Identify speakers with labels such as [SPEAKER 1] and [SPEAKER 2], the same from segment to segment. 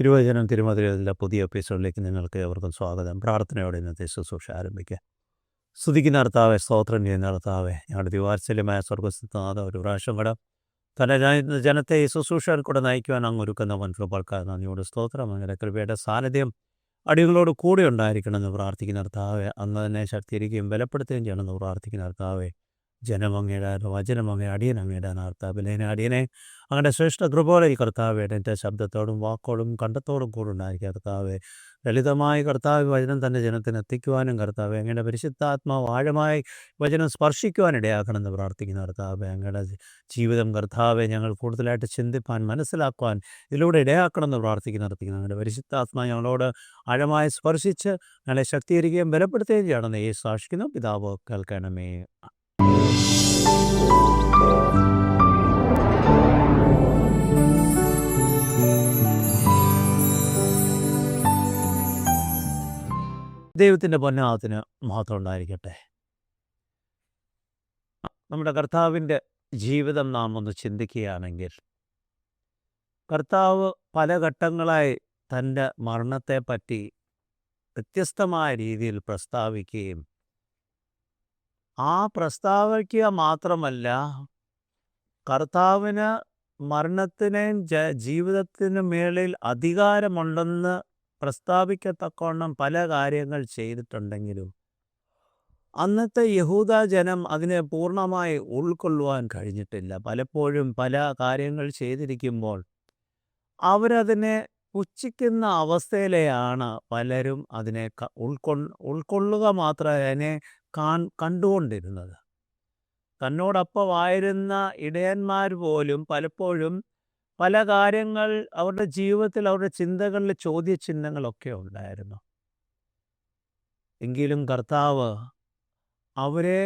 [SPEAKER 1] തിരുവചനം തിരുമധുരത്തിൻ്റെ പുതിയ എപ്പിസോഡിലേക്ക് നിങ്ങൾക്ക് ഏവർക്കും സ്വാഗതം. പ്രാർത്ഥനയോടെ ഇന്നത്തെ ശുശ്രൂഷ ആരംഭിക്കുക. സ്തുതിക്കുന്ന കർത്താവേ, സ്തോത്രം ചെയ്യുന്ന കർത്താവേ, ഞങ്ങളുടെ ദിവാത്സല്യമായ സ്വർഗസ്ഥനാഥ ഒരു പ്രാവശ്യം കൂടെ തൻ്റെ ജനത്തെ ഈ ശുശ്രൂഷയിൽ കൂടെ നയിക്കുവാൻ അങ്ങ് ഒരുക്കുന്ന മനുഷ്യർക്കാർ നന്ദിയോട് സ്തോത്രം. അങ്ങനെ കൃപയുടെ സാന്നിധ്യം അടികളോട് കൂടെ ഉണ്ടായിരിക്കണമെന്ന് പ്രാർത്ഥിക്കുന്ന കർത്താവേ, അന്ന് തന്നെ ശക്തീകരിക്കുകയും ബലപ്പെടുത്തുകയും ചെയ്യണമെന്ന് പ്രാർത്ഥിക്കുന്ന കർത്താവേ, ജനമങ്ങയുടെ വചനമങ്ങയുടെ അടിയനങ്ങയുടെ കർത്താവിനെ അടിയനെ അങ്ങനെ ശ്രേഷ്ഠ കൃപയോടെ ഈ കർത്താവേ എൻ്റെ ശബ്ദത്തോടും വാക്കോടും കണ്ടത്തോടും കൂടെ ഉണ്ടായിരിക്കുക കർത്താവേ. ലളിതമായി കർത്താവ് വചനം തന്നെ ജനത്തിന് എത്തിക്കുവാനും കർത്താവെ അങ്ങനെ പരിശുദ്ധാത്മാവ് ആഴമായി വചനം സ്പർശിക്കുവാനിടയാക്കണമെന്ന് പ്രാർത്ഥിക്കുന്ന കർത്താവെ, അങ്ങയുടെ ജീവിതം കർത്താവെ ഞങ്ങൾ കൂടുതലായിട്ട് ചിന്തിപ്പാൻ മനസ്സിലാക്കുവാൻ ഇതിലൂടെ ഇടയാക്കണമെന്ന് പ്രാർത്ഥിക്കുന്ന അങ്ങയുടെ പരിശുദ്ധാത്മാവ് ഞങ്ങളോട് ആഴമായി സ്പർശിച്ച് ഞങ്ങളെ ശക്തീകരിക്കുകയും ബലപ്പെടുത്തുകയും ചെയ്യണമെന്ന് ഈ സാക്ഷിക്കുന്നു പിതാവ് കേൾക്കണമേ. ദൈവത്തിൻ്റെ പൊന്നാമത്തിന് മഹത്വം ഉണ്ടായിരിക്കട്ടെ. നമ്മുടെ കർത്താവിൻ്റെ ജീവിതം നാം ഒന്ന് ചിന്തിക്കുകയാണെങ്കിൽ, കർത്താവ് പല ഘട്ടങ്ങളായി തൻ്റെ മരണത്തെപ്പറ്റി വ്യത്യസ്തമായ രീതിയിൽ പ്രസ്താവിക്കുകയും ആ പ്രസ്താവിക്കുക മാത്രമല്ല, കർത്താവിന് മരണത്തിനെയും ജീവിതത്തിന് മേളിൽ അധികാരമുണ്ടെന്ന് പ്രസ്താവിക്കത്തക്കവണ്ണം പല കാര്യങ്ങൾ ചെയ്തിട്ടുണ്ടെങ്കിലും അന്നത്തെ യഹൂദ ജനം അതിനെ പൂർണ്ണമായി ഉൾക്കൊള്ളുവാൻ കഴിഞ്ഞിട്ടില്ല. പലപ്പോഴും പല കാര്യങ്ങൾ ചെയ്തിരിക്കുമ്പോൾ അവരതിനെ പുച്ഛിക്കുന്ന അവസ്ഥയിലെയാണ് പലരും അതിനെ ഉൾക്കൊള്ളുക മാത്രമേ അതിനെ കണ്ടുകൊണ്ടിരുന്നത്. തന്നോടൊപ്പമായിരുന്ന ഇടയന്മാർ പോലും പലപ്പോഴും പല കാര്യങ്ങൾ അവരുടെ ജീവിതത്തിൽ അവരുടെ ചിന്തകളിൽ ചോദ്യചിഹ്നങ്ങളൊക്കെ ഉണ്ടായിരുന്നു. എങ്കിലും കർത്താവ് അവരെ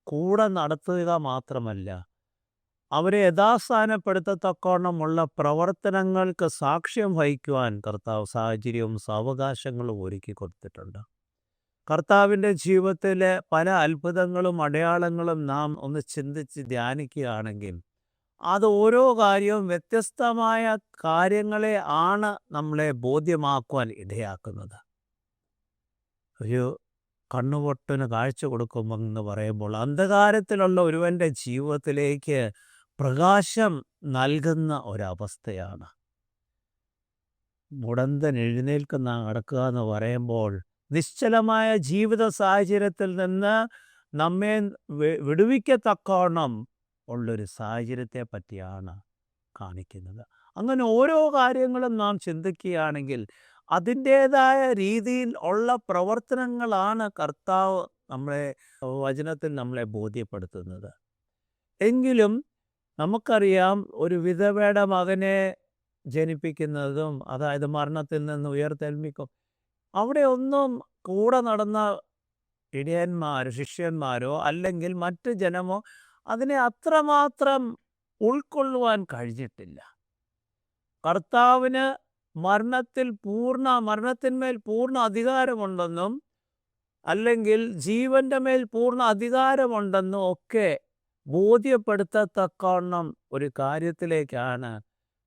[SPEAKER 1] കൂടെ നടത്തുക മാത്രമല്ല, അവരെ യഥാസ്ഥാനപ്പെടുത്തത്തക്കവണ്ണമുള്ള പ്രവർത്തനങ്ങൾക്ക് സാക്ഷ്യം വഹിക്കുവാൻ കർത്താവ് സാഹചര്യവും സാവകാശങ്ങളും ഒരുക്കി കൊടുത്തിട്ടുണ്ട്. കർത്താവിൻ്റെ ജീവിതത്തിലെ പല അത്ഭുതങ്ങളും അടയാളങ്ങളും നാം ഒന്ന് ചിന്തിച്ച് ധ്യാനിക്കുകയാണെങ്കിൽ അത് ഓരോ കാര്യവും വ്യത്യസ്തമായ കാര്യങ്ങളെ ആണ് നമ്മളെ ബോധ്യമാക്കുവാൻ ഇടയാക്കുന്നത്. ഒരു കണ്ണുപൊട്ടിന് കാഴ്ച കൊടുക്കുമെന്ന് പറയുമ്പോൾ അന്ധകാരത്തിലുള്ള ഒരുവൻ്റെ ജീവിതത്തിലേക്ക് പ്രകാശം നൽകുന്ന ഒരവസ്ഥയാണ്. മുടന്തൻ എഴുന്നേൽക്കുന്ന നടക്കുക എന്ന് പറയുമ്പോൾ നിശ്ചലമായ ജീവിത സാഹചര്യത്തിൽ നിന്ന് നമ്മെ വിടുവിക്കത്തക്കവണ്ണം ഉള്ളൊരു സാഹചര്യത്തെ പറ്റിയാണ് കാണിക്കുന്നത്. അങ്ങനെ ഓരോ കാര്യങ്ങളും നാം ചിന്തിക്കുകയാണെങ്കിൽ അതിൻ്റേതായ രീതിയിൽ ഉള്ള പ്രവർത്തനങ്ങളാണ് കർത്താവ് നമ്മളെ വചനത്തിൽ നമ്മളെ ബോധ്യപ്പെടുത്തുന്നത്. എങ്കിലും നമുക്കറിയാം, ഒരു വിധവയുടെ മകനെ ജനിപ്പിക്കുന്നതും, അതായത് മരണത്തിൽ നിന്ന് ഉയർത്തെഴുന്നേൽപ്പിക്കും, അവിടെ ഒന്നും കൂടെ നടന്ന ഇടയന്മാരോ ശിഷ്യന്മാരോ അല്ലെങ്കിൽ മറ്റ് ജനമോ അതിനെ അത്രമാത്രം ഉൾക്കൊള്ളുവാൻ കഴിഞ്ഞിട്ടില്ല. കർത്താവിന് മരണത്തിന്മേൽ പൂർണ്ണ അധികാരമുണ്ടെന്നും അല്ലെങ്കിൽ ജീവൻ്റെ മേൽ പൂർണ്ണ അധികാരമുണ്ടെന്നും ഒക്കെ ബോധ്യപ്പെടുത്തത്തക്കവണ്ണം ഒരു കാര്യത്തിലേക്കാണ്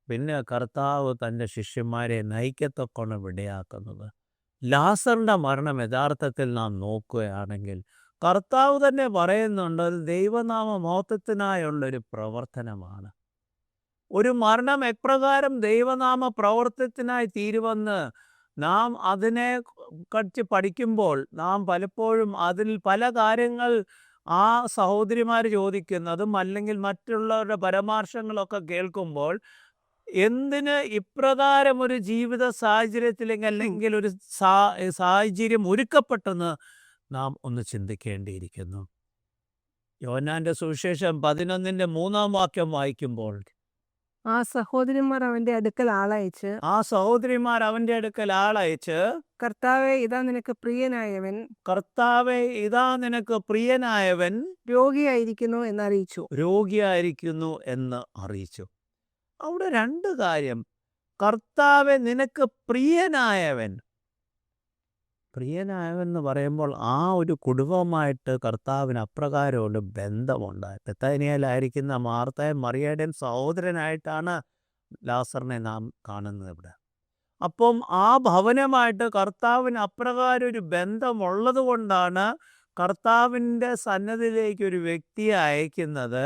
[SPEAKER 1] പിന്നെ കർത്താവ് തൻ്റെ ശിഷ്യന്മാരെ നയിക്കത്തക്കവണ്ണം ഇടയാക്കുന്നത്. ലാസറിൻ്റെ മരണം യഥാർത്ഥത്തിൽ നാം നോക്കുകയാണെങ്കിൽ കർത്താവ് തന്നെ പറയുന്നുണ്ട്, അത് ദൈവനാമ മഹത്വത്തിനായുള്ളൊരു പ്രവർത്തനമാണ്. ഒരു മരണം എപ്രകാരം ദൈവനാമ പ്രവർത്തനത്തിനായി തീരുവെന്ന് നാം അതിനെ കുറിച്ച് പഠിക്കുമ്പോൾ നാം പലപ്പോഴും അതിൽ പല കാര്യങ്ങൾ ആ സഹോദരിമാർ ചോദിക്കുന്നതും അല്ലെങ്കിൽ മറ്റുള്ളവരുടെ പരാമർശങ്ങളൊക്കെ കേൾക്കുമ്പോൾ എന്തിന് ഇപ്രകാരം ഒരു ജീവിത സാഹചര്യത്തിലേക്ക് അല്ലെങ്കിൽ ഒരു സാഹചര്യം ഒരുക്കപ്പെട്ടെന്ന് നാം ഒന്ന് ചിന്തിക്കേണ്ടിയിരിക്കുന്നു. യോഹന്നാന്റെ സുവിശേഷം 11:3 വായിക്കുമ്പോൾ
[SPEAKER 2] ആ സഹോദരിമാർ അവന്റെ അടുക്കൽ ആളയച്ച് കർത്താവേ, ഇതാ നിനക്ക് പ്രിയനായവൻ രോഗിയായിരിക്കുന്നു
[SPEAKER 1] എന്ന് അറിയിച്ചു. അവിടെ രണ്ട് കാര്യം. കർത്താവെ, നിനക്ക് പ്രിയനായവൻ എന്ന് പറയുമ്പോൾ ആ ഒരു കുടുംബമായിട്ട് കർത്താവിന് അപ്രകാരമുള്ള ബന്ധമുണ്ടായി. ബെത്താനിയയിലായിരിക്കുന്ന മാർത്തയും മറിയയുടെയും സഹോദരനായിട്ടാണ് ലാസറിനെ നാം കാണുന്നത്. ഇവിടെ അപ്പം ആ ഭവനമായിട്ട് കർത്താവിന് അപ്രകാരം ഒരു ബന്ധമുള്ളത് കൊണ്ടാണ് കർത്താവിൻ്റെ സന്നദ്ധിയിലേക്ക് ഒരു വ്യക്തിയെ അയക്കുന്നത്.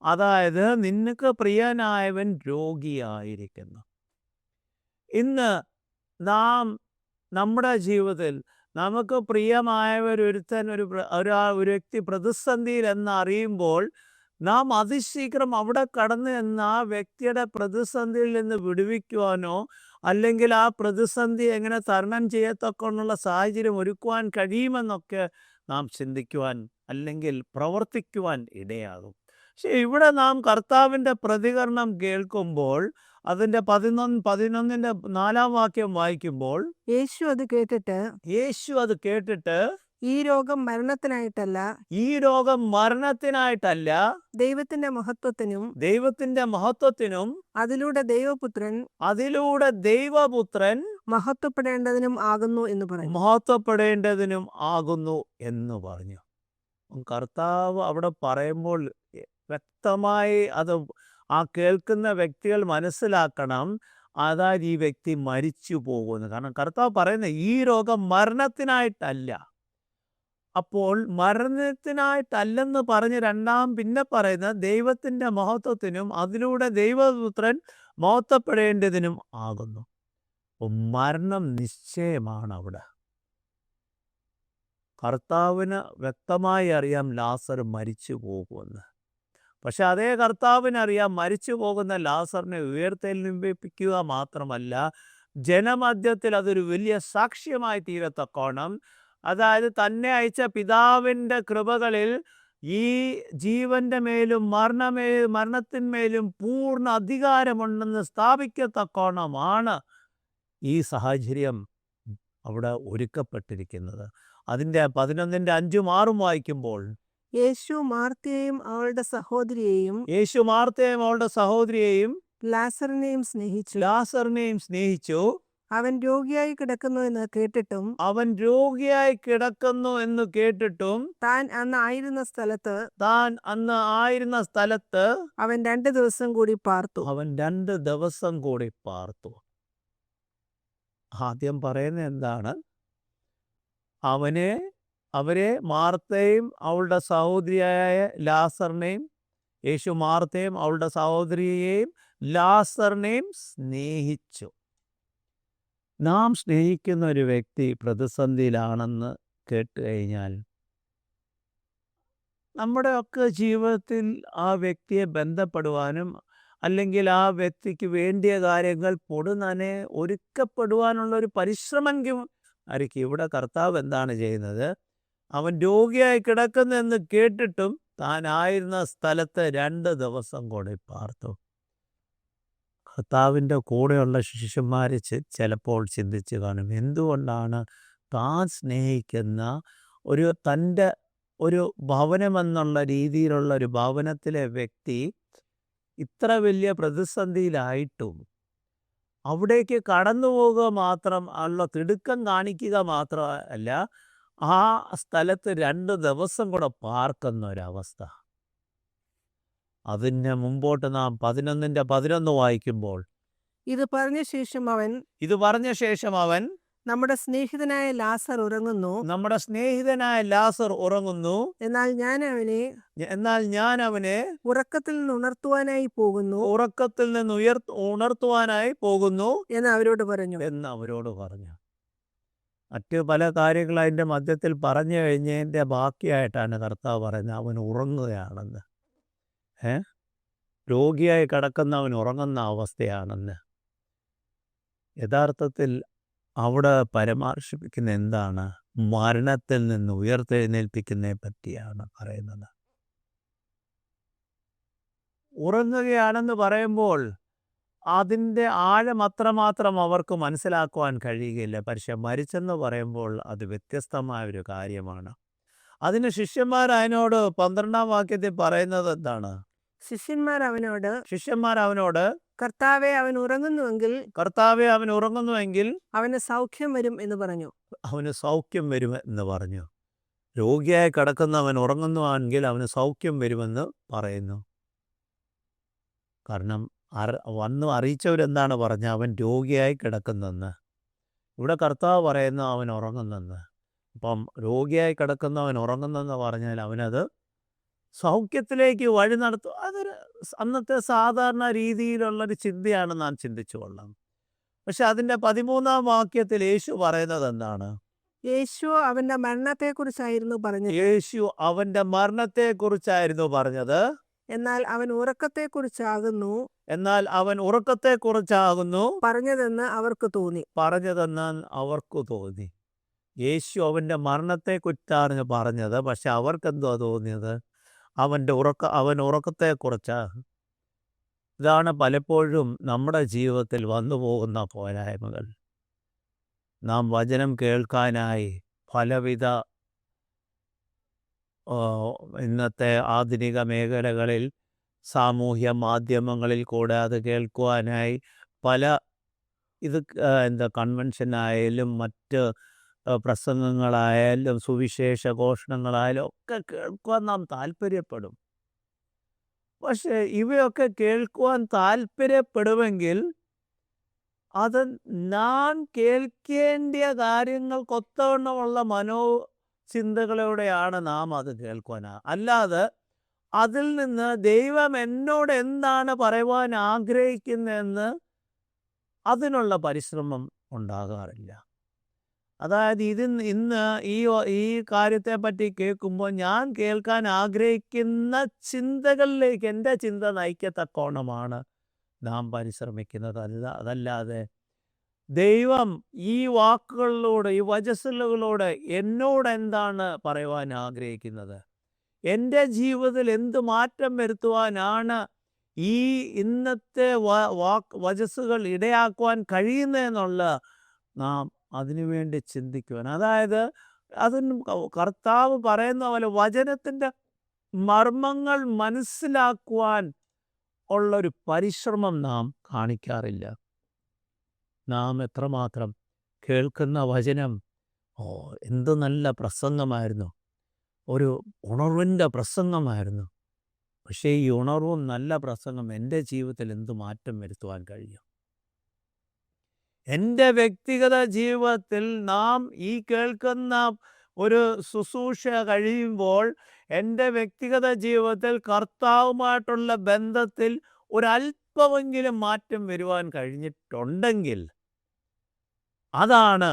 [SPEAKER 1] അതായത് നിനക്ക് പ്രിയനായവൻ രോഗിയായിരിക്കുന്നു. ഇന്ന് നാം നമ്മുടെ ജീവിതത്തിൽ നമുക്ക് പ്രിയമായവരൊരുത്തൻ ഒരു വ്യക്തി പ്രതിസന്ധിയിൽ എന്നറിയുമ്പോൾ നാം അതിശീഘ്രം അവിടെ കടന്നു എന്ന് ആ വ്യക്തിയുടെ പ്രതിസന്ധിയിൽ നിന്ന് വിടുവിക്കുവാനോ അല്ലെങ്കിൽ ആ പ്രതിസന്ധി എങ്ങനെ തരണം ചെയ്യത്തക്കൊണ്ടുള്ള സാഹചര്യം ഒരുക്കുവാൻ കഴിയുമെന്നൊക്കെ നാം ചിന്തിക്കുവാൻ അല്ലെങ്കിൽ പ്രവർത്തിക്കുവാൻ ഇടയാകും. പക്ഷെ ഇവിടെ നാം കർത്താവിൻ്റെ പ്രതികരണം കേൾക്കുമ്പോൾ അതിൻ്റെ 11-ന്റെ 4-ാം വാക്യം വായിക്കുമ്പോൾ
[SPEAKER 2] യേശു അത് കേട്ടിട്ട് ഈ രോഗം മരണത്തിനായിട്ടല്ല ദൈവത്തിന്റെ മഹത്വത്തിനും അതിലൂടെ ദൈവപുത്രൻ മഹത്വപ്പെടേണ്ടതിനും ആകുന്നു എന്ന് പറഞ്ഞു. കർത്താവ് അവിടെ പറയുമ്പോൾ വ്യക്തമായി അത് ആ കേൾക്കുന്ന വ്യക്തികൾ മനസ്സിലാക്കണം. അതായത് ഈ വ്യക്തി മരിച്ചു പോകുന്നു. കാരണം കർത്താവ് പറയുന്നത് ഈ രോഗം മരണത്തിനായിട്ടല്ല. അപ്പോൾ മരണത്തിനായിട്ടല്ലെന്ന് പറഞ്ഞ് പിന്നെ പറയുന്നത് ദൈവത്തിൻ്റെ മഹത്വത്തിനും അതിലൂടെ ദൈവപുത്രൻ മഹത്വപ്പെടേണ്ടതിനും ആകുന്നു. അപ്പോൾ മരണം നിശ്ചയമാണ് അവിടെ. കർത്താവിന് വ്യക്തമായി അറിയാം ലാസർ മരിച്ചു പോകുമെന്ന്. പക്ഷെ അതേ കർത്താവിനറിയാം മരിച്ചു പോകുന്ന ലാസറിനെ ഉയർത്തെഴുന്നേൽപ്പിക്കുക മാത്രമല്ല ജനമധ്യത്തിൽ അതൊരു വലിയ സാക്ഷ്യമായി തീരത്തക്കോണം, അതായത് തന്നെ അയച്ച പിതാവിൻ്റെ കൃപകളിൽ ഈ ജീവൻ്റെ മേലും മരണത്തിന്മേലും പൂർണ്ണ അധികാരമുണ്ടെന്ന് സ്ഥാപിക്കത്തക്കോണമാണ് ഈ സാഹചര്യം അവിടെ ഒരുക്കപ്പെട്ടിരിക്കുന്നത്. അതിൻ്റെ 11-ന്റെ 5-ഉം 6-ഉം വായിക്കുമ്പോൾ യേശു മാർത്തയെയും അവളുടെ സഹോദരിയെയും ലാസറിനെയും സ്നേഹിച്ചു. അവൻ രോഗിയായി കിടക്കുന്നു എന്ന് കേട്ടിട്ടും താൻ അന്ന് ആയിരുന്ന സ്ഥലത്ത് അവൻ 2 ദിവസം കൂടി പാർത്തു.
[SPEAKER 1] ആദ്യം പറയുന്നത് എന്താണ്? അവരെ മാർത്തയും അവളുടെ സഹോദരിയായ ലാസറിനെയും യേശു മാർത്തയും അവളുടെ സഹോദരിയെയും ലാസറിനെയും സ്നേഹിച്ചു. നാം സ്നേഹിക്കുന്ന ഒരു വ്യക്തി പ്രതിസന്ധിയിലാണെന്ന് കേട്ട് കഴിഞ്ഞാൽ നമ്മുടെയൊക്കെ ജീവിതത്തിൽ ആ വ്യക്തിയെ ബന്ധപ്പെടുവാനും അല്ലെങ്കിൽ ആ വ്യക്തിക്ക് വേണ്ടിയ കാര്യങ്ങൾ പൊടുന്നനെ ഒരുക്കപ്പെടുവാനുള്ളൊരു പരിശ്രമമെങ്കിലും ആയിരിക്കും. ഇവിടെ കർത്താവ് എന്താണ് ചെയ്യുന്നത്? അവൻ രോഗിയായി കിടക്കുന്നെന്ന് കേട്ടിട്ടും താൻ ആയിരുന്ന സ്ഥലത്ത് 2 ദിവസം കൂടി പാർത്തു. കർത്താവിൻ്റെ കൂടെയുള്ള ശിഷ്യന്മാർ ചിലപ്പോൾ ചിന്തിച്ച് കാണും, എന്തുകൊണ്ടാണ് താൻ സ്നേഹിക്കുന്ന തൻ്റെ ഒരു ഭവനമെന്നുള്ള രീതിയിലുള്ള ഒരു ഭവനത്തിലെ വ്യക്തി ഇത്ര വലിയ പ്രതിസന്ധിയിലായിട്ടും അവിടേക്ക് കടന്നു പോവുക മാത്രം ഉള്ള തിടുക്കം കാണിക്കുക മാത്രമല്ല ആ സ്ഥലത്ത് 2 ദിവസം കൂടെ പാർക്കുന്ന ഒരവസ്ഥ. അതിന് മുമ്പോട്ട് നാം 11-ന്റെ 11 വായിക്കുമ്പോൾ
[SPEAKER 2] ഇത് പറഞ്ഞ ശേഷം അവൻ നമ്മുടെ സ്നേഹിതനായ ലാസർ ഉറങ്ങുന്നു, എന്നാൽ ഞാൻ അവനെ ഉറക്കത്തിൽ നിന്ന് ഉണർത്തുവാനായി പോകുന്നു എന്ന് അവരോട് പറഞ്ഞു.
[SPEAKER 1] മറ്റ് പല കാര്യങ്ങൾ അതിൻ്റെ മധ്യത്തിൽ പറഞ്ഞു കഴിഞ്ഞതിൻ്റെ ബാക്കിയായിട്ടാണ് കർത്താവ് പറയുന്നത് അവൻ ഉറങ്ങുകയാണെന്ന്. രോഗിയായി കിടക്കുന്നവൻ ഉറങ്ങുന്ന അവസ്ഥയാണെന്ന്. യഥാർത്ഥത്തിൽ അവിടെ പരാമർശിപ്പിക്കുന്ന എന്താണ്? മരണത്തിൽ നിന്ന് ഉയർത്തെഴുന്നേൽപ്പിക്കുന്നതിനെ പറ്റിയാണ് പറയുന്നത്. ഉറങ്ങുകയാണെന്ന് പറയുമ്പോൾ അതിൻ്റെ ആഴം അത്രമാത്രം അവർക്ക് മനസ്സിലാക്കുവാൻ കഴിയുകയില്ല. പക്ഷെ മരിച്ചെന്ന് പറയുമ്പോൾ അത് വ്യത്യസ്തമായ ഒരു കാര്യമാണ്. അതിന് ശിഷ്യന്മാർ അതിനോട് 12-ാം വാക്യത്തിൽ പറയുന്നത് എന്താണ്?
[SPEAKER 2] ശിഷ്യന്മാർ
[SPEAKER 1] അവനോട്
[SPEAKER 2] കർത്താവേ അവൻ ഉറങ്ങുന്നുവെങ്കിൽ അവന് സൗഖ്യം വരും എന്ന് പറഞ്ഞു.
[SPEAKER 1] രോഗിയായി കിടക്കുന്നവൻ ഉറങ്ങുന്നുവെങ്കിൽ അവന് സൗഖ്യം വരുമെന്ന് പറയുന്നു. കാരണം വന്നു അറിയിച്ചവരെന്താണ് പറഞ്ഞത്? അവൻ രോഗിയായി കിടക്കുന്നെന്ന്. ഇവിടെ കർത്താവ് പറയുന്നു അവൻ ഉറങ്ങുന്നെന്ന്. അപ്പം രോഗിയായി കിടക്കുന്നവൻ ഉറങ്ങുന്നെന്ന് പറഞ്ഞാൽ അവനത് സൗഖ്യത്തിലേക്ക് വഴി നടത്തും. അതൊരു അന്നത്തെ സാധാരണ രീതിയിലുള്ളൊരു ചിന്തയാണ് നാം ചിന്തിച്ചു കൊള്ളാം. പക്ഷെ അതിൻ്റെ 13-ാം വാക്യത്തിൽ യേശു പറയുന്നത് എന്താണ്?
[SPEAKER 2] യേശു അവന്റെ മരണത്തെക്കുറിച്ചായിരുന്നു പറഞ്ഞത്.
[SPEAKER 1] യേശു അവൻ്റെ മരണത്തെക്കുറിച്ചായിരുന്നു പറഞ്ഞത്.
[SPEAKER 2] എന്നാൽ അവൻ ഉറക്കത്തെക്കുറിച്ചാകുന്നു പറഞ്ഞതെന്ന് അവർക്ക് തോന്നി.
[SPEAKER 1] യേശു അവൻ്റെ മരണത്തെക്കുറിച്ചാണ് പറഞ്ഞത്. പക്ഷെ അവർക്കെന്തുവാ തോന്നിയത്? അവൻ ഉറക്കത്തെക്കുറിച്ചാണ്. ഇതാണ് പലപ്പോഴും നമ്മുടെ ജീവിതത്തിൽ വന്നു പോകുന്ന പോരായ്മകൾ. നാം വചനം കേൾക്കാനായി പലവിധ ഇന്നത്തെ ആധുനിക മേഖലകളിൽ സാമൂഹ്യ മാധ്യമങ്ങളിൽ കൂടെ അത് കേൾക്കുവാനായി പല കൺവെൻഷനായാലും മറ്റ് പ്രസംഗങ്ങളായാലും സുവിശേഷ ഘോഷണങ്ങളായാലും ഒക്കെ കേൾക്കുവാൻ നാം താല്പര്യപ്പെടും. പക്ഷേ ഇവയൊക്കെ കേൾക്കുവാൻ താല്പര്യപ്പെടുമെങ്കിൽ അത് നാം കേൾക്കേണ്ടിയ കാര്യങ്ങൾക്കൊത്തവണ്ണമുള്ള ചിന്തകളോടെയാണ് നാം അത് കേൾക്കുവാൻ. അല്ലാതെ അതിൽ നിന്ന് ദൈവം എന്നോട് എന്താണ് പറയുവാൻ ആഗ്രഹിക്കുന്നതെന്ന് അതിനുള്ള പരിശ്രമം ഉണ്ടാകാറില്ല. അതായത് ഇന്ന് ഈ കാര്യത്തെപ്പറ്റി കേൾക്കുമ്പോൾ ഞാൻ കേൾക്കാൻ ആഗ്രഹിക്കുന്ന ചിന്തകളിലേക്ക് എൻ്റെ ചിന്ത നയിക്കത്തക്കോണമാണ് നാം പരിശ്രമിക്കുന്നത്. അതല്ലാതെ ദൈവം ഈ വാക്കുകളിലൂടെ ഈ വചസ്സുകളിലൂടെ എന്നോട് എന്താണ് പറയുവാൻ ആഗ്രഹിക്കുന്നത്, എൻ്റെ ജീവിതത്തിൽ എന്ത് മാറ്റം വരുത്തുവാനാണ് ഈ ഇന്നത്തെ വചസ്സുകൾ ഇടയാക്കുവാൻ കഴിയുന്നതെന്നുള്ള നാം അതിനുവേണ്ടി ചിന്തിക്കുവാൻ, അതായത് അതിന് കർത്താവ് പറയുന്ന പോലെ വചനത്തിൻ്റെ മർമ്മങ്ങൾ മനസ്സിലാക്കുവാൻ ഉള്ളൊരു പരിശ്രമം നാം കാണിക്കാറില്ല. നാം എത്രമാത്രം കേൾക്കുന്ന വചനം എന്ത് നല്ല പ്രസംഗമായിരുന്നു, ഒരു ഉണർവിൻ്റെ പ്രസംഗമായിരുന്നു. പക്ഷേ ഈ ഉണർവും നല്ല പ്രസംഗം എൻ്റെ ജീവിതത്തിൽ എന്ത് മാറ്റം വരുത്തുവാൻ കഴിയും? എൻ്റെ വ്യക്തിഗത ജീവിതത്തിൽ നാം ഈ കേൾക്കുന്ന ഒരു ശുശ്രൂഷ കഴിയുമ്പോൾ എൻ്റെ വ്യക്തിഗത ജീവിതത്തിൽ കർത്താവുമായിട്ടുള്ള ബന്ധത്തിൽ ഒരല്പമെങ്കിലും മാറ്റം വരുവാൻ കഴിഞ്ഞിട്ടുണ്ടെങ്കിൽ അതാണ്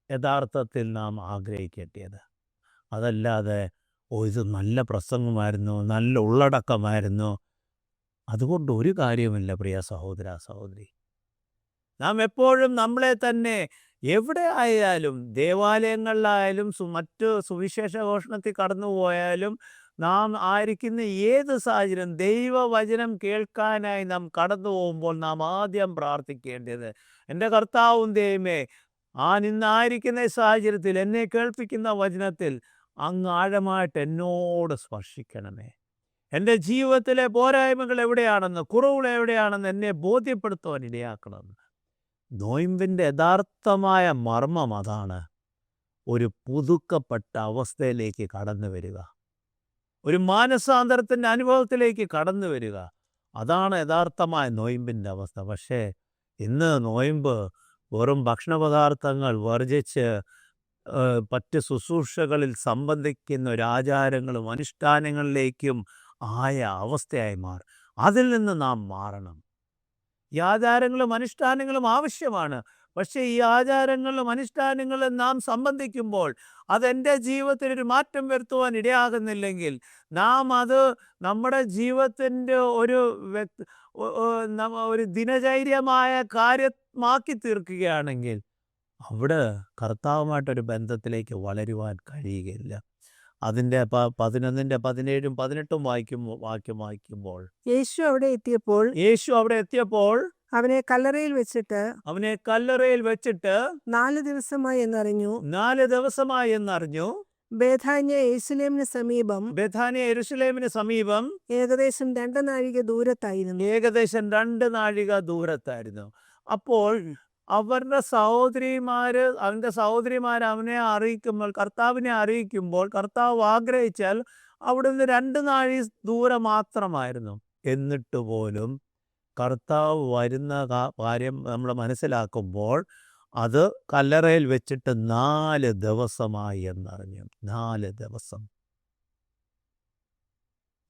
[SPEAKER 1] യഥാർത്ഥത്തിൽ നാം ആഗ്രഹിക്കേണ്ടത്. അതല്ലാതെ ഇത് നല്ല പ്രസംഗമായിരുന്നു, നല്ല ഉള്ളടക്കമായിരുന്നു, അതുകൊണ്ട് ഒരു കാര്യമില്ല. പ്രിയ സഹോദര സഹോദരി, നാം എപ്പോഴും നമ്മളെ തന്നെ എവിടെ ആയാലും, ദേവാലയങ്ങളിലായാലും മറ്റ് സുവിശേഷ ഘോഷണത്തിൽ കടന്നുപോയാലും, നാം ആയിരിക്കുന്ന ഏത് സാഹചര്യം ദൈവവചനം കേൾക്കാനായി നാം കടന്നു പോകുമ്പോൾ നാം ആദ്യം പ്രാർത്ഥിക്കേണ്ടത്, എൻ്റെ കർത്താവും ദൈവമേ, ഇന്നായിരിക്കുന്ന സാഹചര്യത്തിൽ എന്നെ കേൾപ്പിക്കുന്ന വചനത്തിൽ അങ്ങ് ആഴമായിട്ട് എന്നോട് സ്പർശിക്കണമേ. എൻ്റെ ജീവിതത്തിലെ പോരായ്മകൾ എവിടെയാണെന്ന്, കുറവുകൾ എവിടെയാണെന്ന് എന്നെ ബോധ്യപ്പെടുത്തുവാൻ ഇടയാക്കണമെന്ന്. നോയമ്പിൻ്റെ യഥാർത്ഥമായ മർമ്മം അതാണ്. ഒരു പുതുക്കപ്പെട്ട അവസ്ഥയിലേക്ക് കടന്നു വരിക, ഒരു മാനസാന്തരത്തിൻ്റെ അനുഭവത്തിലേക്ക് കടന്നു വരിക, അതാണ് യഥാർത്ഥമായ നോയമ്പിൻ്റെ അവസ്ഥ. പക്ഷേ ഇന്ന് നോയമ്പ് വെറും ഭക്ഷണപദാർത്ഥങ്ങൾ വർജിച്ച് മറ്റ് ശുശ്രൂഷകളിൽ സംബന്ധിക്കുന്ന ഒരു ആചാരങ്ങളും അനുഷ്ഠാനങ്ങളിലേക്കും ആയ അവസ്ഥയായി മാറും. അതിൽ നിന്ന് നാം മാറണം. ഈ ആചാരങ്ങളും അനുഷ്ഠാനങ്ങളും ആവശ്യമാണ്. പക്ഷേ ഈ ആചാരങ്ങളും അനുഷ്ഠാനങ്ങളും നാം സംബന്ധിക്കുമ്പോൾ അതെൻ്റെ ജീവിതത്തിൽ ഒരു മാറ്റം വരുത്തുവാൻ ഇടയാകുന്നില്ലെങ്കിൽ, നാം അത് നമ്മുടെ ജീവിതത്തിൻ്റെ ഒരു ദിനചര്യമായ കാര്യമാക്കി തീർക്കുകയാണെങ്കിൽ അവിടെ കർത്താവുമായിട്ടൊരു ബന്ധത്തിലേക്ക് വളരുവാൻ കഴിയുകയില്ല. അതിൻ്റെ 11-ന്റെ 17-ഉം 18-ഉം വാക്യം വായിക്കുമ്പോൾ, യേശു അവിടെ എത്തിയപ്പോൾ
[SPEAKER 2] അവനെ കല്ലറയിൽ വെച്ചിട്ട് 4 ദിവസമായി എന്നറിഞ്ഞു. ബേഥാന്യ യെരൂശലേമിന് സമീപം ഏകദേശം 2 നാഴിക ദൂരത്തായിരുന്നു.
[SPEAKER 1] അപ്പോൾ അവൻ്റെ സഹോദരിമാർ അവനെ അറിയിക്കുമ്പോൾ, കർത്താവിനെ അറിയിക്കുമ്പോൾ, കർത്താവ് ആഗ്രഹിച്ചാൽ അവിടുന്ന് 2 നാഴി ദൂരം മാത്രമായിരുന്നു. എന്നിട്ട് പോലും കർത്താവ് വരുന്ന കാര്യം നമ്മൾ മനസ്സിലാക്കുമ്പോൾ അത് കല്ലറയിൽ വെച്ചിട്ട് 4 ദിവസമായി എന്നറിഞ്ഞു. 4 ദിവസം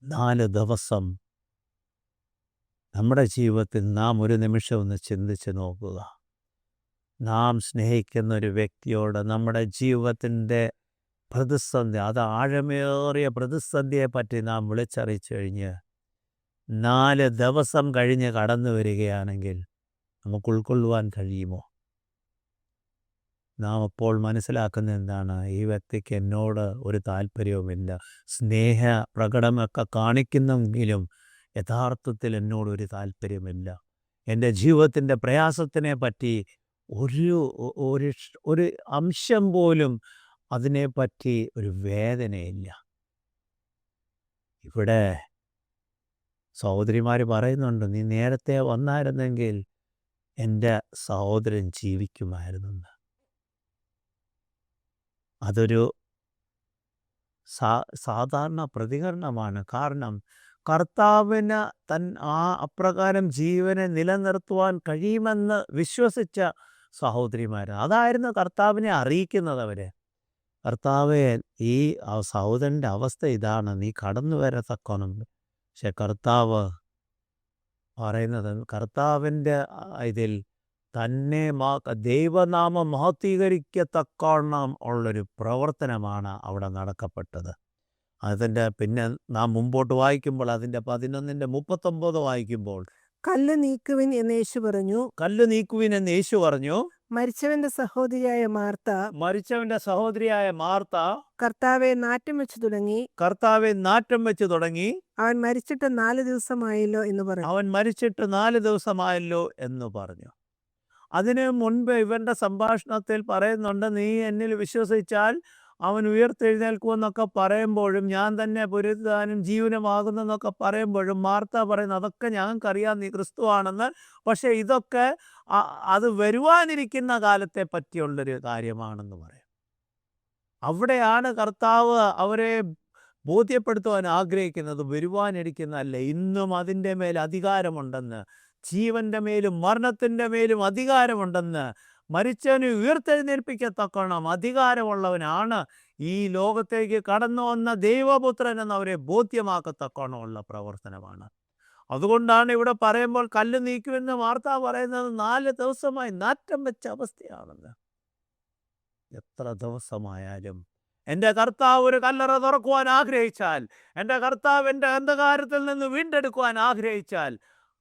[SPEAKER 1] 4 ദിവസം. നമ്മുടെ ജീവിതത്തിൽ നാം ഒരു നിമിഷം ഒന്ന് ചിന്തിച്ച് നോക്കുക. നാം സ്നേഹിക്കുന്ന ഒരു വ്യക്തിയോട് നമ്മുടെ ജീവിതത്തിൻ്റെ പ്രതിസന്ധി, അത് ആഴമേറിയ പ്രതിസന്ധിയെ പറ്റി നാം വിളിച്ചറിയിച്ചു കഴിഞ്ഞ് 4 ദിവസം കഴിഞ്ഞ് കടന്നു വരികയാണെങ്കിൽ നമുക്ക് ഉൾക്കൊള്ളുവാൻ കഴിയുമോ? നാം അപ്പോൾ മനസ്സിലാക്കുന്ന എന്താണ്? ഈ വ്യക്തിക്ക് എന്നോട് ഒരു താല്പര്യവുമില്ല. സ്നേഹ പ്രകടനമൊക്കെ കാണിക്കുന്നെങ്കിലും യഥാർത്ഥത്തിൽ എന്നോടൊരു താല്പര്യമില്ല. എൻ്റെ ജീവിതത്തിൻ്റെ പ്രയാസത്തിനെ പറ്റി ഒരു അംശം പോലും അതിനെപ്പറ്റി ഒരു വേദനയില്ല. ഇവിടെ സഹോദരിമാർ പറയുന്നുണ്ട്, നീ നേരത്തെ വന്നായിരുന്നെങ്കിൽ എൻ്റെ സഹോദരൻ ജീവിക്കുമായിരുന്നെന്ന്. അതൊരു സാധാരണ പ്രതികരണമാണ്. കാരണം കർത്താവിന് അപ്രകാരം ജീവനെ നിലനിർത്തുവാൻ കഴിയുമെന്ന് വിശ്വസിച്ച സഹോദരിമാർ, അതായിരുന്നു കർത്താവിനെ അറിയിക്കുന്നത്. അവർ, കർത്താവെ, ഈ സഹോദരൻ്റെ അവസ്ഥ ഇതാണ്, നീ കടന്നു വരത്തക്കണം. പക്ഷെ കർത്താവ് പറയുന്നത്, കർത്താവിൻ്റെ ഇതിൽ തന്നെ ദൈവനാമം മഹത്വീകരിക്കത്തക്കവണ്ണം ഉള്ളൊരു പ്രവർത്തനമാണ് അവിടെ നടക്കപ്പെട്ടത്. അതിൻ്റെ പിന്നെ നാം മുമ്പോട്ട് വായിക്കുമ്പോൾ അതിൻ്റെ 11:39 വായിക്കുമ്പോൾ,
[SPEAKER 2] കല്ല് നീക്കുവിൻ എന്ന് യേശു പറഞ്ഞു.
[SPEAKER 1] കല്ല് നീക്കുവിൻ എന്ന് യേശു പറഞ്ഞു.
[SPEAKER 2] മരിച്ചവന്റെ സഹോദരിയായ മാർത്ത കർത്താവെ നാറ്റം വെച്ചു തുടങ്ങി. അവൻ മരിച്ചിട്ട് 4 ദിവസമായല്ലോ എന്ന് പറഞ്ഞു.
[SPEAKER 1] അതിനു മുൻപ് ഇവന്റെ സംഭാഷണത്തിൽ പറയുന്നുണ്ട്, നീ എന്നിൽ വിശ്വസിച്ചാൽ അവൻ ഉയർത്തെഴുന്നേൽക്കുമെന്നൊക്കെ പറയുമ്പോഴും, ഞാൻ തന്നെ പുനരുത്ഥാനം ജീവനുമാകുന്നെന്നൊക്കെ പറയുമ്പോഴും മാർത്ത പറയുന്നു, അതൊക്കെ ഞങ്ങൾക്കറിയാം, നീ ക്രിസ്തുവാണെന്ന്. പക്ഷെ ഇതൊക്കെ അത് വരുവാനിരിക്കുന്ന കാലത്തെ പറ്റിയുള്ളൊരു കാര്യമാണെന്ന് പറയും. അവിടെയാണ് കർത്താവ് അവരെ ബോധ്യപ്പെടുത്തുവാൻ ആഗ്രഹിക്കുന്നത്. വരുവാനിരിക്കുന്നതല്ല, ഇന്നും അതിൻ്റെ മേൽ അധികാരമുണ്ടെന്ന്, ജീവൻ്റെ മേലും മരണത്തിൻ്റെ മേലും അധികാരമുണ്ടെന്ന്, മരിച്ചവനെ ഉയർത്തെഴുന്നേൽപ്പിക്കത്തക്കണം അധികാരമുള്ളവനാണ് ഈ ലോകത്തേക്ക് കടന്നു വന്ന ദൈവപുത്രൻ എന്ന് അവരെ ബോധ്യമാക്കത്തക്കണമുള്ള പ്രവർത്തനമാണ്. അതുകൊണ്ടാണ് ഇവിടെ പറയുമ്പോൾ കല്ല് നീക്കുമെന്ന് മാർത്ത പറയുന്നത് 4 ദിവസമായി നാറ്റം വെച്ച അവസ്ഥയാണെന്ന്. എത്ര ദിവസമായാലും എൻ്റെ കർത്താവ് ഒരു കല്ലറ തുറക്കുവാൻ ആഗ്രഹിച്ചാൽ, എൻ്റെ കർത്താവ് എൻ്റെ അന്ധകാരത്തിൽ നിന്ന് വീണ്ടെടുക്കുവാൻ ആഗ്രഹിച്ചാൽ,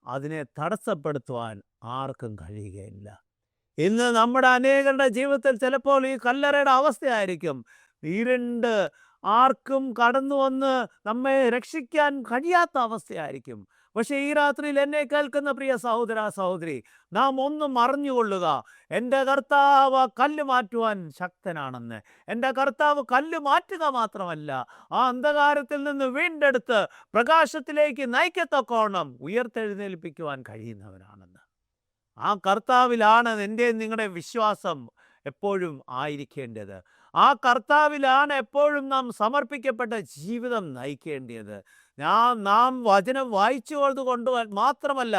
[SPEAKER 1] അതിനെ തടസ്സപ്പെടുത്തുവാൻ ആർക്കും കഴിയുകയില്ല. ഇന്ന് നമ്മുടെ അനേകരുടെ ജീവിതത്തിൽ ചിലപ്പോൾ ഈ കല്ലറയുടെ അവസ്ഥയായിരിക്കും. ഇരുണ്ട് ആർക്കും കടന്നു വന്ന് നമ്മെ രക്ഷിക്കാൻ കഴിയാത്ത അവസ്ഥയായിരിക്കും. പക്ഷെ ഈ രാത്രിയിൽ എന്നെ കേൾക്കുന്ന പ്രിയ സഹോദര സഹോദരി, നാം ഒന്നും അറിഞ്ഞുകൊള്ളുക, എൻ്റെ കർത്താവ് കല്ല് മാറ്റുവാൻ ശക്തനാണെന്ന്. എൻ്റെ കർത്താവ് കല്ല് മാറ്റുക മാത്രമല്ല, ആ അന്ധകാരത്തിൽ നിന്ന് വീണ്ടെടുത്ത് പ്രകാശത്തിലേക്ക് നയിക്കത്തക്കോണം ഉയർത്തെഴുന്നേൽപ്പിക്കുവാൻ കഴിയുന്നവനാണെന്ന്. ആ കർത്താവിലാണ് എൻ്റെ നിങ്ങളുടെ വിശ്വാസം എപ്പോഴും ആയിരിക്കേണ്ടത്. ആ കർത്താവിലാണ് എപ്പോഴും നാം സമർപ്പിക്കപ്പെട്ട ജീവിതം നയിക്കേണ്ടത്. നാം വചനം വായിച്ചുകൊണ്ട് മാത്രമല്ല,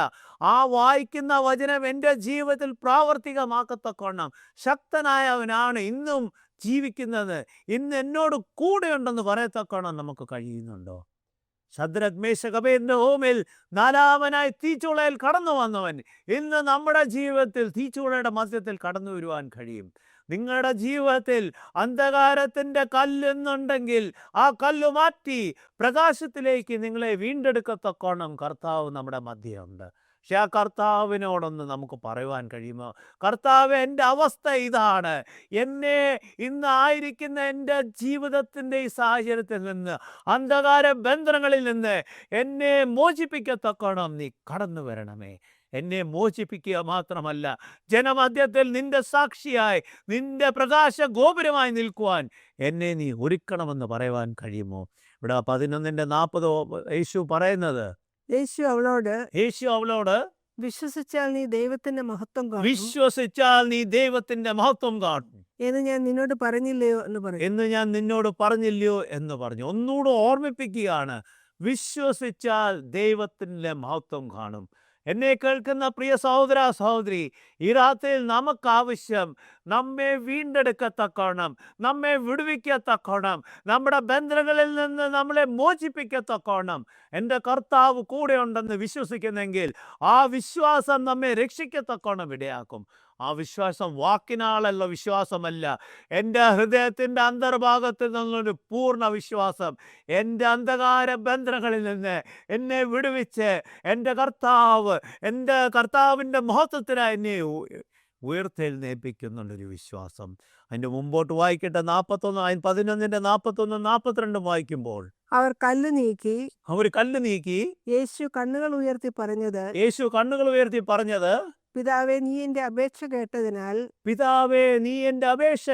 [SPEAKER 1] ആ വായിക്കുന്ന വചനം എൻ്റെ ജീവിതത്തിൽ പ്രാവർത്തികമാക്കത്തക്കോണം ശക്തനായവനാണ് ഇന്നും ജീവിക്കുന്നത്, ഇന്ന് എന്നോട് കൂടെയുണ്ടെന്ന് പറയത്തക്കോണം നമുക്ക് കഴിയുന്നുണ്ടോ? ശദ്രക്, മേശക്, അബേദ്നെഗോവിൽ 4-മനായി തീച്ചൂളയിൽ കടന്നു വന്നവൻ ഇന്ന് നമ്മുടെ ജീവിതത്തിൽ തീച്ചൂളയുടെ മധ്യത്തിൽ കടന്നു വരുവാൻ കഴിയും. നിങ്ങളുടെ ജീവിതത്തിൽ അന്ധകാരത്തിൻ്റെ കല്ലെന്നുണ്ടെങ്കിൽ ആ കല്ല് മാറ്റി പ്രകാശത്തിലേക്ക് നിങ്ങളെ വീണ്ടെടുക്കത്തക്കോണം കർത്താവ് നമ്മുടെ മധ്യയുണ്ട്. പക്ഷെ ആ കർത്താവിനോടൊന്ന് നമുക്ക് പറയുവാൻ കഴിയുമോ? കർത്താവ്, എൻ്റെ അവസ്ഥ ഇതാണ്, എന്നെ ഇന്ന് ആയിരിക്കുന്ന എൻ്റെ ജീവിതത്തിൻ്റെ ഈ സാഹചര്യത്തിൽ നിന്ന്, അന്ധകാര ബന്ധനങ്ങളിൽ നിന്ന് എന്നെ മോചിപ്പിക്കത്തക്കോണം നീ കടന്നു വരണമേ. എന്നെ മോചിപ്പിക്കുക മാത്രമല്ല, ജനമധ്യത്തിൽ നിന്റെ സാക്ഷിയായി, നിന്റെ പ്രകാശ ഗോപുരമായി നിൽക്കുവാൻ എന്നെ നീ ഒരുക്കണമെന്ന് പറയുവാൻ കഴിയുമോ? ഇവിടെ 11:40 യേശു പറയുന്നത്,
[SPEAKER 2] യേശു അവളോട് വിശ്വസിച്ചാൽ നീ ദൈവത്തിന്റെ മഹത്വം കാണും എന്ന് ഞാൻ നിന്നോട് പറഞ്ഞില്ലയോ
[SPEAKER 1] എന്ന് പറഞ്ഞു. ഒന്നുകൂടെ ഓർമ്മിപ്പിക്കുകയാണ്, വിശ്വസിച്ചാൽ ദൈവത്തിൻ്റെ മഹത്വം കാണും. എന്നെ കേൾക്കുന്ന പ്രിയ സഹോദര സഹോദരി, ഈ രാത്രിയിൽ നമുക്ക് ആവശ്യം നമ്മെ വീണ്ടെടുക്കത്തക്കോണം, നമ്മെ വിടുവിക്കത്തക്കോണം, നമ്മുടെ ബന്ധനങ്ങളിൽ നിന്ന് നമ്മളെ മോചിപ്പിക്കത്തക്കോണം എൻ്റെ കർത്താവ് കൂടെ ഉണ്ടെന്ന് വിശ്വസിക്കുന്നെങ്കിൽ ആ വിശ്വാസം നമ്മെ രക്ഷിക്കത്തക്കോണം ഇടയാക്കും. ആ വിശ്വാസം വാക്കിനാളല്ല, വിശ്വാസമല്ല, എൻ്റെ ഹൃദയത്തിൻ്റെ അന്തർഭാഗത്തിൽ നിന്നൊരു പൂർണ്ണ വിശ്വാസം. എൻ്റെ അന്ധകാര ബന്ധനങ്ങളിൽ നിന്ന് എന്നെ വിടുവിച്ച് എൻ്റെ കർത്താവിൻ്റെ മഹത്വത്തിനായി എന്നെ ഉയർത്തെഴുന്നേൽപ്പിക്കുന്നുള്ളൊരു വിശ്വാസം. അതിൻ്റെ മുമ്പോട്ട് വായിക്കട്ടെ, 11 42 വായിക്കുമ്പോൾ
[SPEAKER 2] അവർ കല്ല് നീക്കി
[SPEAKER 1] യേശു കണ്ണുകൾ ഉയർത്തി പറഞ്ഞത്,
[SPEAKER 2] പിതാവേ, നീ എൻ്റെ അപേക്ഷ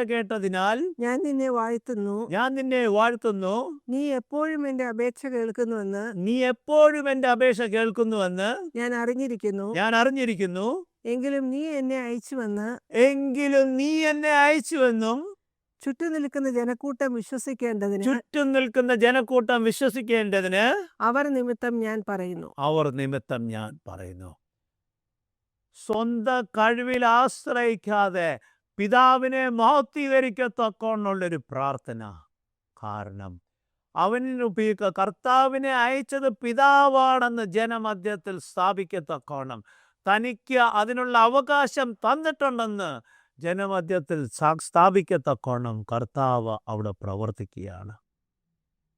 [SPEAKER 2] കേട്ടതിനാൽ ഞാൻ നിന്നെ വാഴ്ത്തുന്നു. നീ എപ്പോഴും എൻ്റെ അപേക്ഷ കേൾക്കുന്നുവെന്ന് ഞാൻ അറിഞ്ഞിരിക്കുന്നു. എങ്കിലും നീ എന്നെ അയച്ചുവെന്നും ചുറ്റും നിൽക്കുന്ന ജനക്കൂട്ടം വിശ്വസിക്കേണ്ടതിന് അവർ നിമിത്തം ഞാൻ പറയുന്നു. സ്വന്തം കഴിവിൽ ആശ്രയിക്കാതെ പിതാവിനെ മഹത്വീകരിക്കത്തക്കോന്നുള്ളൊരു പ്രാർത്ഥന. കാരണം കർത്താവിനെ അയച്ചത് പിതാവാണെന്ന് ജനമധ്യത്തിൽ സ്ഥാപിക്കത്തക്കോണം, തനിക്ക് അതിനുള്ള അവകാശം തന്നിട്ടുണ്ടെന്ന് ജനമധ്യത്തിൽ സ്ഥാപിക്കത്തക്കോണം കർത്താവ് അവിടെ പ്രവർത്തിക്കുകയാണ്.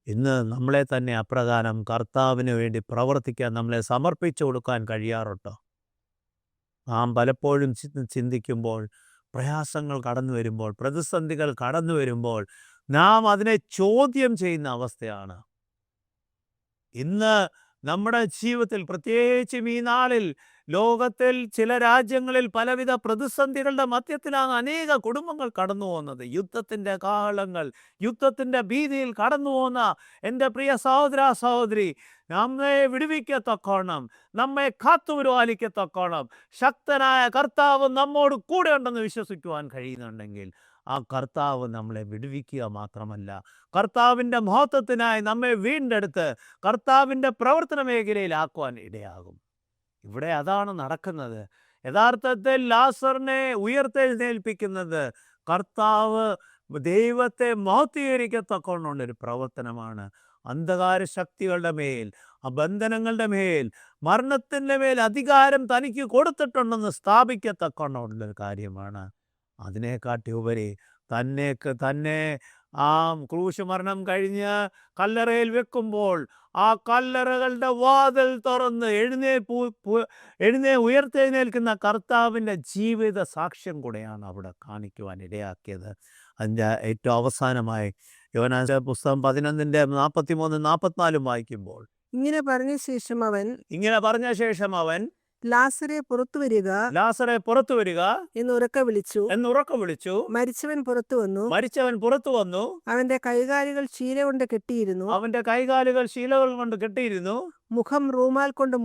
[SPEAKER 2] ഇന്ന് നമ്മളെ തന്നെ അപ്രകാരം കർത്താവിന് വേണ്ടി പ്രവർത്തിക്കാൻ നമ്മളെ സമർപ്പിച്ചു കൊടുക്കാൻ കഴിയാറുണ്ടോ? നാം പലപ്പോഴും ചിന്തിക്കുമ്പോൾ, പ്രയാസങ്ങൾ കടന്നു വരുമ്പോൾ, പ്രതിസന്ധികൾ കടന്നു വരുമ്പോൾ നാം അതിനെ ചോദ്യം ചെയ്യുന്ന അവസ്ഥയാണ്. ഇന്ന് നമ്മുടെ ജീവിതത്തിൽ, പ്രത്യേകിച്ചും ഈ നാളിൽ ലോകത്തിൽ ചില രാജ്യങ്ങളിൽ പലവിധ പ്രതിസന്ധികളുടെ മധ്യത്തിലാണ് അനേക കുടുംബങ്ങൾ കടന്നു പോകുന്നത്. യുദ്ധത്തിൻ്റെ കാലങ്ങൾ, യുദ്ധത്തിൻ്റെ ഭീതിയിൽ കടന്നു പോകുന്ന എൻ്റെ പ്രിയ സഹോദര സഹോദരി, നമ്മെ വിടുവിക്കത്തക്കോണം, നമ്മെ കാത്തുപരിപാലിക്കത്തക്കോണം ശക്തനായ കർത്താവ് നമ്മോട് കൂടെ ഉണ്ടെന്ന് വിശ്വസിക്കുവാൻ കഴിയുന്നുണ്ടെങ്കിൽ ആ കർത്താവ് നമ്മളെ വിടുവിക്കുക മാത്രമല്ല, കർത്താവിൻ്റെ മഹത്വത്തിനായി നമ്മെ വീണ്ടെടുത്ത് കർത്താവിൻ്റെ പ്രവർത്തന മേഖലയിലാക്കുവാൻ ഇടയാകും. ഇവിടെ അതാണ് നടക്കുന്നത്. യഥാർത്ഥത്തിൽ ലാസറിനെ ഉയർത്തെഴുന്നേൽപ്പിക്കുന്നത് കർത്താവ് ദൈവത്തെ മഹത്വീകരിക്കത്തക്കൊണ്ടുള്ളൊരു പ്രവർത്തനമാണ്. അന്ധകാര ശക്തികളുടെ മേൽ, ബന്ധനങ്ങളുടെ മേൽ, മരണത്തിൻ്റെ മേൽ അധികാരം തനിക്ക് കൊടുത്തിട്ടുണ്ടെന്ന് സ്ഥാപിക്കത്തക്കൊണ്ടുള്ളൊരു കാര്യമാണ്. അതിനെക്കാട്ടി ഉപരി തന്നെ ആ ക്രൂശ് മരണം കഴിഞ്ഞ് കല്ലറയിൽ വെക്കുമ്പോൾ ആ കല്ലറകളുടെ വാതിൽ തുറന്ന് ഉയർത്തെഴുന്നേൽക്കുന്ന കർത്താവിൻ്റെ ജീവിത സാക്ഷ്യം കൂടെയാണ് അവിടെ കാണിക്കുവാൻ ഇടയാക്കിയത്. അതിൻ്റെ ഏറ്റവും അവസാനമായി യോഹന്നാന്റെ പുസ്തകം 11:43-44 വായിക്കുമ്പോൾ ഇങ്ങനെ പറഞ്ഞ ശേഷം അവൻ ലാസറെ പുറത്തു വരിക എന്ന് ഉറക്കെ വിളിച്ചു. മരിച്ചവൻ പുറത്തു വന്നു. അവന്റെ കൈകാലുകൾ ശീല കൊണ്ട് കെട്ടിയിരുന്നു. മുഖം റൂമാൽ കൊണ്ട്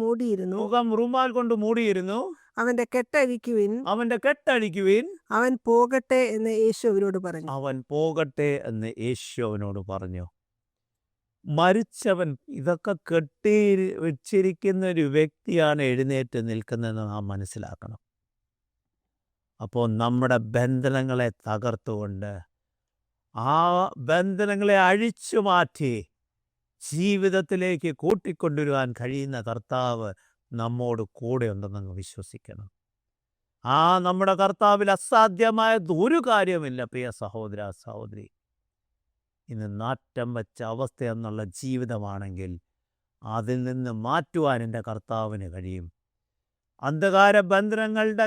[SPEAKER 2] മൂടിയിരുന്നു. അവന്റെ കെട്ടഴിക്കുവിൻ. അവൻ പോകട്ടെ എന്ന് യേശു അവനോട് പറഞ്ഞു.
[SPEAKER 1] മരിച്ചവൻ, ഇതൊക്കെ കെട്ടി വെച്ചിരിക്കുന്ന ഒരു വ്യക്തിയാണ് എഴുന്നേറ്റ് നിൽക്കുന്നതെന്ന് നാം മനസ്സിലാക്കണം. അപ്പോൾ നമ്മുടെ ബന്ധനങ്ങളെ തകർത്തുകൊണ്ട്, ആ ബന്ധനങ്ങളെ അഴിച്ചു മാറ്റി ജീവിതത്തിലേക്ക് കൂട്ടിക്കൊണ്ടുവരുവാൻ കഴിയുന്ന കർത്താവ് നമ്മോട് കൂടെ ഉണ്ടെന്ന് വിശ്വസിക്കണം. നമ്മുടെ കർത്താവിൽ അസാധ്യമായ ഒരു കാര്യമില്ല. പ്രിയ സഹോദര സഹോദരി, ഇന്ന് നാറ്റം വെച്ച അവസ്ഥ എന്നുള്ള ജീവിതമാണെങ്കിൽ അതിൽ നിന്ന് മാറ്റുവാൻ എൻ്റെ കർത്താവിന് കഴിയും. അന്ധകാര ബന്ധനങ്ങളുടെ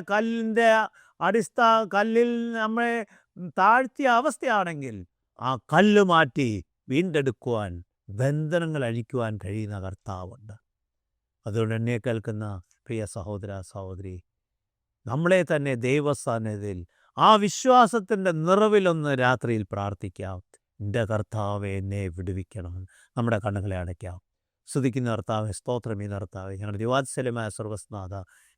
[SPEAKER 1] കല്ലിൽ നമ്മളെ താഴ്ത്തിയ അവസ്ഥയാണെങ്കിൽ ആ കല്ല് മാറ്റി വീണ്ടെടുക്കുവാൻ, ബന്ധനങ്ങൾ അഴിക്കുവാൻ കഴിയുന്ന കർത്താവുണ്ട്. അതുകൊണ്ട് എന്നെ കേൾക്കുന്ന പ്രിയ സഹോദര സഹോദരി, നമ്മളെ തന്നെ ദൈവസാന്നിധ്യത്തിൽ ആ വിശ്വാസത്തിൻ്റെ നിറവിലൊന്ന് രാത്രിയിൽ പ്രാർത്ഥിക്കാം. എൻ്റെ കർത്താവെ, എന്നെ വിടുവിക്കണം. നമ്മുടെ കണ്ണുകളെ അടയ്ക്കാം. സ്തുതിക്കുന്ന കർത്താവെ, സ്തോത്രം. ഈ കർത്താവെ, ഞങ്ങളുടെ ദിവാത്സല്യമായ സ്വർഗ്ഗസ്നാഥ,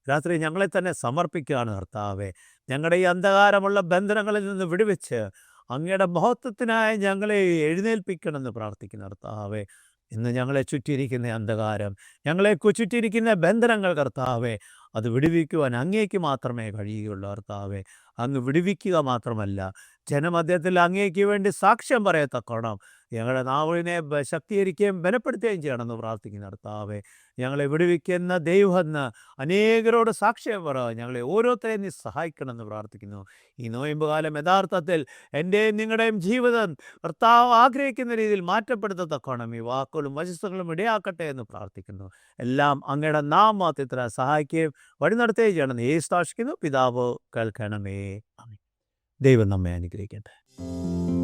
[SPEAKER 1] രാത്രി ഞങ്ങളെ തന്നെ സമർപ്പിക്കുകയാണ് കർത്താവെ. ഞങ്ങളുടെ ഈ അന്ധകാരമുള്ള ബന്ധനങ്ങളിൽ നിന്ന് വിടുവിച്ച് അങ്ങയുടെ മഹത്വത്തിനായി ഞങ്ങളെ എഴുന്നേൽപ്പിക്കണമെന്ന് പ്രാർത്ഥിക്കുന്ന കർത്താവെ, ഇന്ന് ഞങ്ങളെ ചുറ്റിയിരിക്കുന്ന അന്ധകാരം, ഞങ്ങളെ ചുറ്റിയിരിക്കുന്ന ബന്ധനങ്ങൾ കർത്താവെ, അത് വിടുവിക്കുവാൻ അങ്ങേക്ക് മാത്രമേ കഴിയുകയുള്ളൂ കർത്താവെ. അങ്ങ് വിടുവിക്കുക മാത്രമല്ല, ജനമധ്യത്തിൽ അങ്ങേക്ക് വേണ്ടി സാക്ഷ്യം പറയത്തക്കോണം ഞങ്ങളുടെ നാവിനെ ശക്തീകരിക്കുകയും ബലപ്പെടുത്തുകയും ചെയ്യണമെന്ന് പ്രാർത്ഥിക്കുന്ന കർത്താവെ. ഞങ്ങളെ വിടുവിക്കുന്ന ദൈവമെന്ന് അനേകരോട് സാക്ഷ്യം പറയുക, ഞങ്ങളെ ഓരോരുത്തരെയും നീ സഹായിക്കണമെന്ന് പ്രാർത്ഥിക്കുന്നു. ഈ നോയമ്പ് കാലം യഥാർത്ഥത്തിൽ എൻ്റെയും നിങ്ങളുടെയും ജീവിതം കർത്താവ് ആഗ്രഹിക്കുന്ന രീതിയിൽ മാറ്റപ്പെടുത്തത്തക്കോണം ഈ വാക്കുകളും വചസ്സുകളും ഇടയാക്കട്ടെ എന്ന് പ്രാർത്ഥിക്കുന്നു. എല്ലാം അങ്ങയുടെ നാമത്തിൽ സഹായിക്കുകയും വഴി നടത്തുകയും ചെയ്യണമെന്ന് യേശു സാക്ഷിക്കുന്നു. പിതാവ് കേൾക്കണമേ. ആമേൻ. ദൈവം നമ്മെ അനുഗ്രഹിക്കട്ടെ.